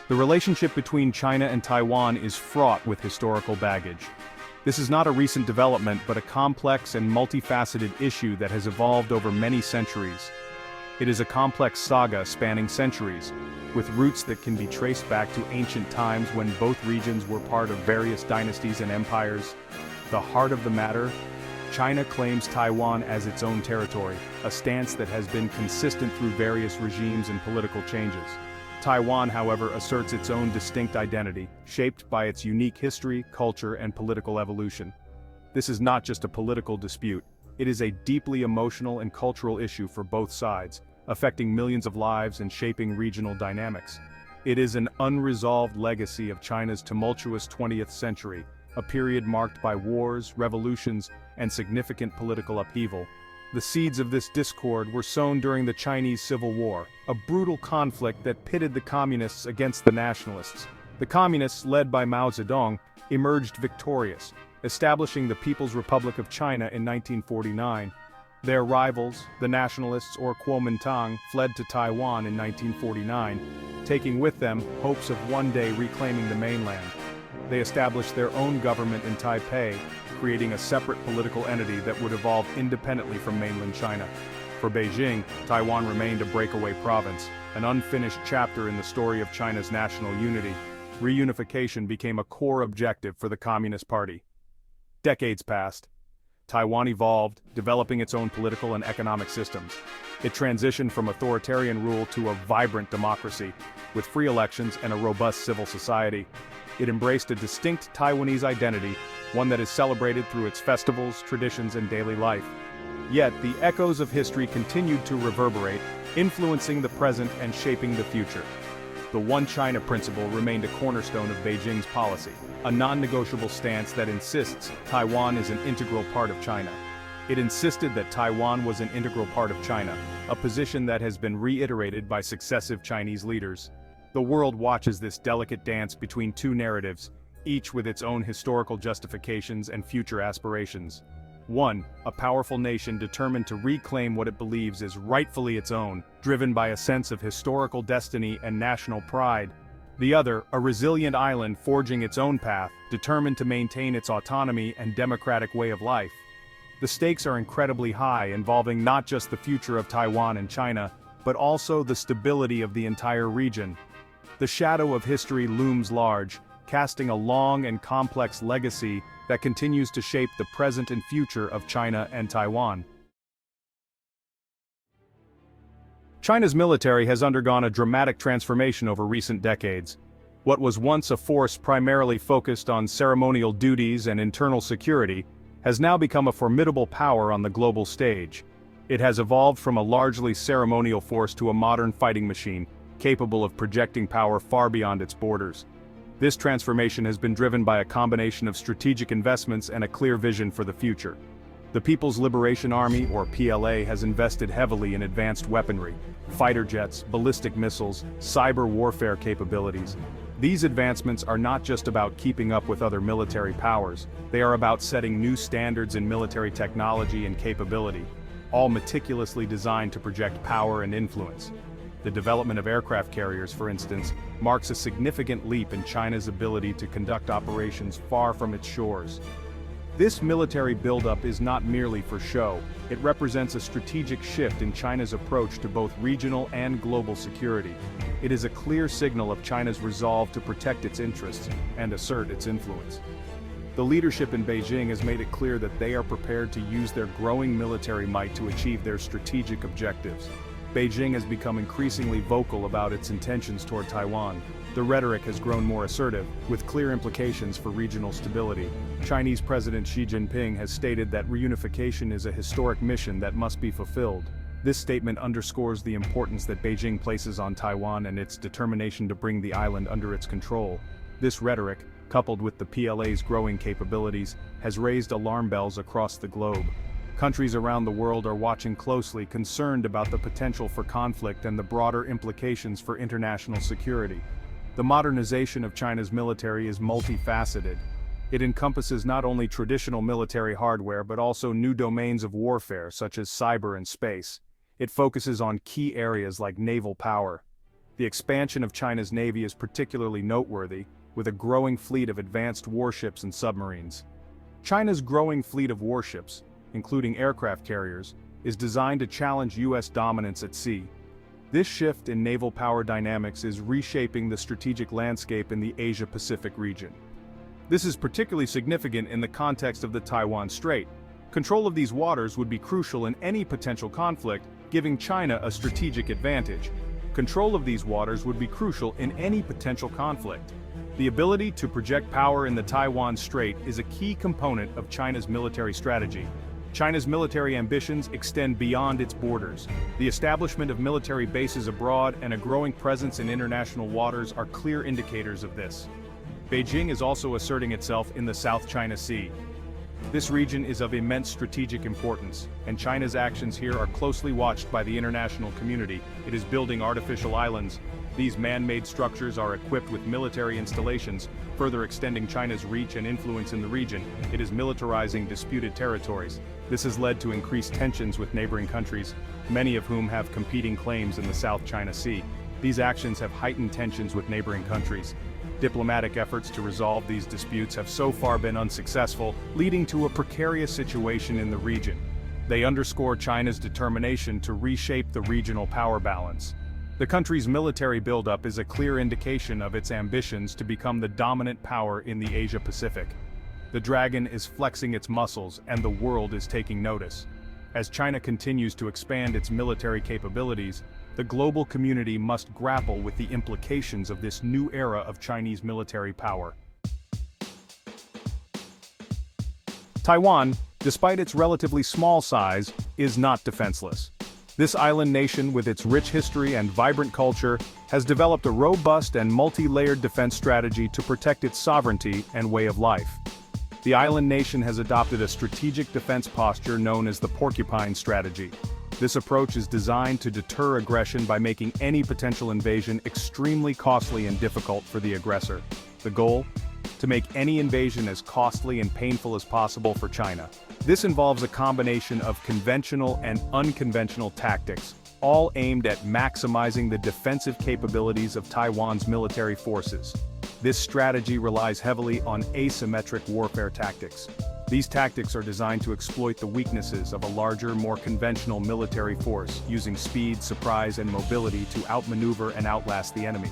The relationship between China and Taiwan is fraught with historical baggage. This is not a recent development but a complex and multifaceted issue that has evolved over many centuries. It is a complex saga spanning centuries, with roots that can be traced back to ancient times when both regions were part of various dynasties and empires. The heart of the matter: China claims Taiwan as its own territory, a stance that has been consistent through various regimes and political changes. Taiwan, however, asserts its own distinct identity, shaped by its unique history, culture, and political evolution. This is not just a political dispute, it is a deeply emotional and cultural issue for both sides, affecting millions of lives and shaping regional dynamics. It is an unresolved legacy of China's tumultuous 20th century, a period marked by wars, revolutions, and significant political upheaval. The seeds of this discord were sown during the Chinese Civil War, a brutal conflict that pitted the communists against the nationalists. The communists, led by Mao Zedong, emerged victorious, establishing the People's Republic of China in 1949. Their rivals, the nationalists or Kuomintang, fled to Taiwan in 1949, taking with them hopes of one day reclaiming the mainland. They established their own government in Taipei, creating a separate political entity that would evolve independently from mainland China. For Beijing, Taiwan remained a breakaway province, an unfinished chapter in the story of China's national unity. Reunification became a core objective for the Communist Party. Decades passed. Taiwan evolved, developing its own political and economic systems. It transitioned from authoritarian rule to a vibrant democracy, with free elections and a robust civil society. It embraced a distinct Taiwanese identity, one that is celebrated through its festivals, traditions, and daily life. Yet, the echoes of history continued to reverberate, influencing the present and shaping the future. The One China principle remained a cornerstone of Beijing's policy, a non-negotiable stance that insists Taiwan is an integral part of China. It insisted that Taiwan was an integral part of China, a position that has been reiterated by successive Chinese leaders. The world watches this delicate dance between two narratives, each with its own historical justifications and future aspirations. One, a powerful nation determined to reclaim what it believes is rightfully its own, driven by a sense of historical destiny and national pride. The other, a resilient island forging its own path, determined to maintain its autonomy and democratic way of life. The stakes are incredibly high, involving not just the future of Taiwan and China, but also the stability of the entire region. The shadow of history looms large, casting a long and complex legacy that continues to shape the present and future of China and Taiwan. China's military has undergone a dramatic transformation over recent decades. What was once a force primarily focused on ceremonial duties and internal security has now become a formidable power on the global stage. It has evolved from a largely ceremonial force to a modern fighting machine, capable of projecting power far beyond its borders. This transformation has been driven by a combination of strategic investments and a clear vision for the future. The People's Liberation Army, or PLA, has invested heavily in advanced weaponry, fighter jets, ballistic missiles, cyber warfare capabilities. These advancements are not just about keeping up with other military powers, they are about setting new standards in military technology and capability, all meticulously designed to project power and influence. The development of aircraft carriers, for instance, marks a significant leap in China's ability to conduct operations far from its shores. This military buildup is not merely for show, it represents a strategic shift in China's approach to both regional and global security. It is a clear signal of China's resolve to protect its interests and assert its influence. The leadership in Beijing has made it clear that they are prepared to use their growing military might to achieve their strategic objectives. Beijing has become increasingly vocal about its intentions toward Taiwan. The rhetoric has grown more assertive, with clear implications for regional stability. Chinese President Xi Jinping has stated that reunification is a historic mission that must be fulfilled. This statement underscores the importance that Beijing places on Taiwan and its determination to bring the island under its control. This rhetoric, coupled with the PLA's growing capabilities, has raised alarm bells across the globe. Countries around the world are watching closely, concerned about the potential for conflict and the broader implications for international security. The modernization of China's military is multifaceted. It encompasses not only traditional military hardware but also new domains of warfare such as cyber and space. It focuses on key areas like naval power, The expansion of China's navy is particularly noteworthy, with a growing fleet of advanced warships and submarines. China's growing fleet of warships, including aircraft carriers, is designed to challenge U.S. dominance at sea. This shift in naval power dynamics is reshaping the strategic landscape in the Asia-Pacific region. This is particularly significant in the context of the Taiwan Strait. Control of these waters would be crucial in any potential conflict, giving China a strategic advantage. Control of these waters would be crucial in any potential conflict. The ability to project power in the Taiwan Strait is a key component of China's military strategy. China's military ambitions extend beyond its borders. The establishment of military bases abroad and a growing presence in international waters are clear indicators of this. Beijing is also asserting itself in the South China Sea. This region is of immense strategic importance, and China's actions here are closely watched by the international community. It is building artificial islands. These man-made structures are equipped with military installations, further extending China's reach and influence in the region. It is militarizing disputed territories. This has led to increased tensions with neighboring countries, many of whom have competing claims in the South China Sea. These actions have heightened tensions with neighboring countries. Diplomatic efforts to resolve these disputes have so far been unsuccessful, leading to a precarious situation in the region. They underscore China's determination to reshape the regional power balance. The country's military buildup is a clear indication of its ambitions to become the dominant power in the Asia-Pacific. The dragon is flexing its muscles, and the world is taking notice. As China continues to expand its military capabilities, the global community must grapple with the implications of this new era of Chinese military power. Taiwan, despite its relatively small size, is not defenseless. This island nation, with its rich history and vibrant culture, has developed a robust and multi-layered defense strategy to protect its sovereignty and way of life. The island nation has adopted a strategic defense posture known as the porcupine strategy. This approach is designed to deter aggression by making any potential invasion extremely costly and difficult for the aggressor. The goal? To make any invasion as costly and painful as possible for China. This involves a combination of conventional and unconventional tactics, all aimed at maximizing the defensive capabilities of Taiwan's military forces. This strategy relies heavily on asymmetric warfare tactics. These tactics are designed to exploit the weaknesses of a larger, more conventional military force, using speed, surprise, and mobility to outmaneuver and outlast the enemy.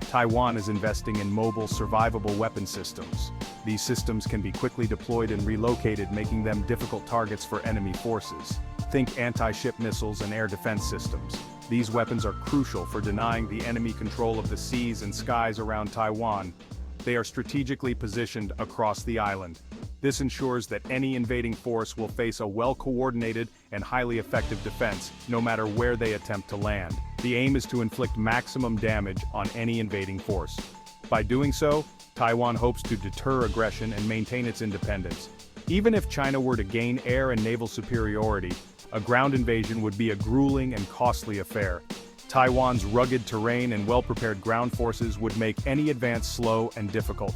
Taiwan is investing in mobile, survivable weapon systems. These systems can be quickly deployed and relocated, making them difficult targets for enemy forces. Think anti-ship missiles and air defense systems. These weapons are crucial for denying the enemy control of the seas and skies around Taiwan. They are strategically positioned across the island. This ensures that any invading force will face a well-coordinated and highly effective defense, no matter where they attempt to land. The aim is to inflict maximum damage on any invading force. By doing so, Taiwan hopes to deter aggression and maintain its independence. Even if China were to gain air and naval superiority, a ground invasion would be a grueling and costly affair. Taiwan's rugged terrain and well-prepared ground forces would make any advance slow and difficult.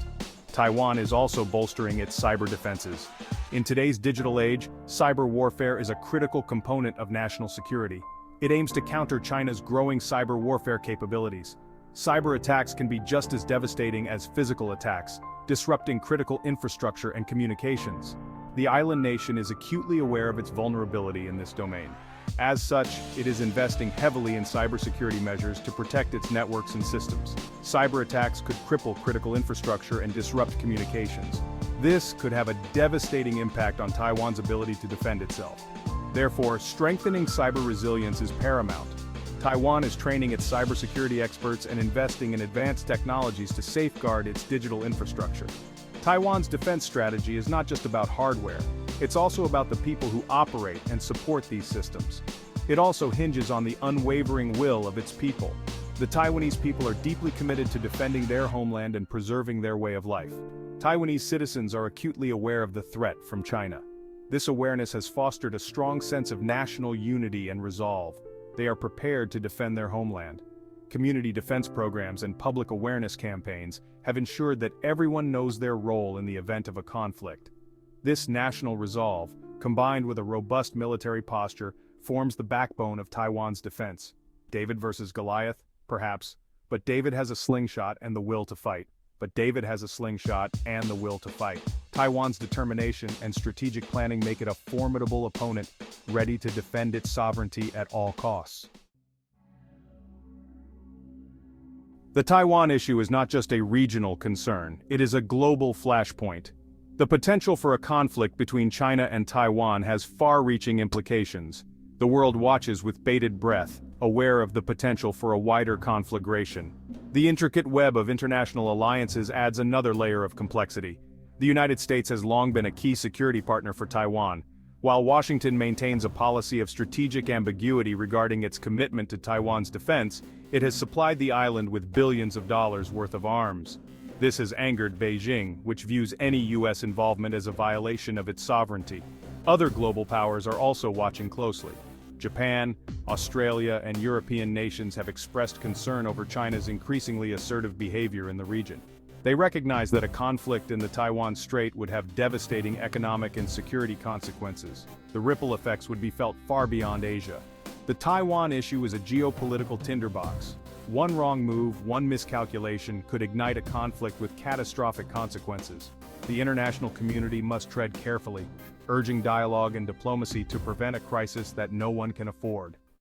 Taiwan is also bolstering its cyber defenses. In today's digital age, cyber warfare is a critical component of national security. It aims to counter China's growing cyber warfare capabilities. Cyber attacks can be just as devastating as physical attacks, disrupting critical infrastructure and communications. The island nation is acutely aware of its vulnerability in this domain. As such, it is investing heavily in cybersecurity measures to protect its networks and systems. Cyber attacks could cripple critical infrastructure and disrupt communications. This could have a devastating impact on Taiwan's ability to defend itself. Therefore, strengthening cyber resilience is paramount. Taiwan is training its cybersecurity experts and investing in advanced technologies to safeguard its digital infrastructure. Taiwan's defense strategy is not just about hardware. It's also about the people who operate and support these systems. It also hinges on the unwavering will of its people. The Taiwanese people are deeply committed to defending their homeland and preserving their way of life. Taiwanese citizens are acutely aware of the threat from China. This awareness has fostered a strong sense of national unity and resolve. They are prepared to defend their homeland. Community defense programs and public awareness campaigns have ensured that everyone knows their role in the event of a conflict. This national resolve, combined with a robust military posture, forms the backbone of Taiwan's defense. David versus Goliath? Perhaps. But David has a slingshot and the will to fight. But David has a slingshot and the will to fight. Taiwan's determination and strategic planning make it a formidable opponent, ready to defend its sovereignty at all costs. The Taiwan issue is not just a regional concern, it is a global flashpoint. The potential for a conflict between China and Taiwan has far-reaching implications. The world watches with bated breath, aware of the potential for a wider conflagration. The intricate web of international alliances adds another layer of complexity. The United States has long been a key security partner for Taiwan. While Washington maintains a policy of strategic ambiguity regarding its commitment to Taiwan's defense, it has supplied the island with billions of dollars worth of arms. This has angered Beijing, which views any U.S. involvement as a violation of its sovereignty. Other global powers are also watching closely. Japan, Australia, and European nations have expressed concern over China's increasingly assertive behavior in the region. They recognize that a conflict in the Taiwan Strait would have devastating economic and security consequences. The ripple effects would be felt far beyond Asia. The Taiwan issue is a geopolitical tinderbox. One wrong move, one miscalculation could ignite a conflict with catastrophic consequences. The international community must tread carefully, urging dialogue and diplomacy to prevent a crisis that no one can afford.